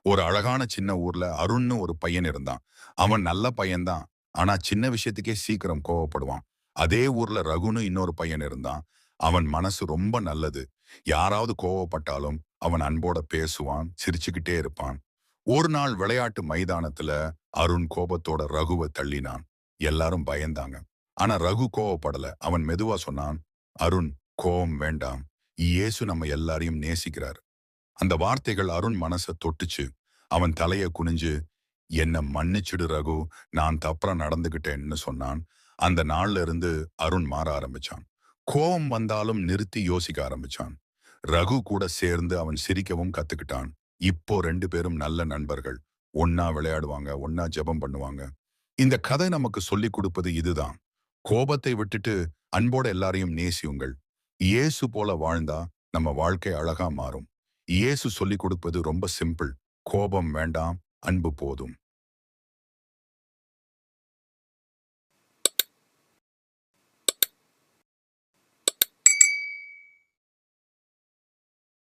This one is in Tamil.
ஒரு அழகான சின்ன ஊர்ல அருண்னு ஒரு பையன் இருந்தான். அவன் நல்ல பையன்தான். ஆனா சின்ன விஷயத்துக்கே சீக்கிரம் கோவப்படுவான். அதே ஊர்ல ரகுன்னு இன்னொரு பையன் இருந்தான். அவன் மனசு ரொம்ப நல்லது. யாராவது கோவப்பட்டாலும் அவன் அன்போட பேசுவான், சிரிச்சுக்கிட்டே இருப்பான். ஒரு நாள் விளையாட்டு மைதானத்துல அருண் கோபத்தோட ரகுவ தள்ளினான். எல்லாரும் பயந்தாங்க. ஆனா ரகு கோவப்படல. அவன் மெதுவா சொன்னான், "அருண், கோவம் வேண்டாம். இயேசு நம்ம எல்லாரையும் நேசிக்கிறார்." அந்த வார்த்தைகள் அருண் மனச தொட்டுச்சு. அவன் தலைய குனிஞ்சு, "என்ன மன்னிச்சிடு ரகு, நான் தப்பா நடந்துகிட்டேன்னு" சொன்னான். அந்த நாள்ல இருந்து அருண் மாற ஆரம்பிச்சான். கோவம் வந்தாலும் நிறுத்தி யோசிக்க ஆரம்பிச்சான். ரகு கூட சேர்ந்து அவன் சிரிக்கவும் கத்துக்கிட்டான். இப்போ 2 பேரும் நல்ல நண்பர்கள். ஒண்ணா விளையாடுவாங்க, ஒண்ணா ஜெபம் பண்ணுவாங்க. இந்த கதை நமக்கு சொல்லிக் கொடுப்பது இதுதான். கோபத்தை விட்டுட்டு அன்போட எல்லாரையும் நேசியுங்கள். இயேசு போல வாழ்ந்தா நம்ம வாழ்க்கை அழகா மாறும். இயேசு சொல்லிக் கொடுப்பது ரொம்ப சிம்பிள். கோபம் வேண்டாம், அன்பு போதும்.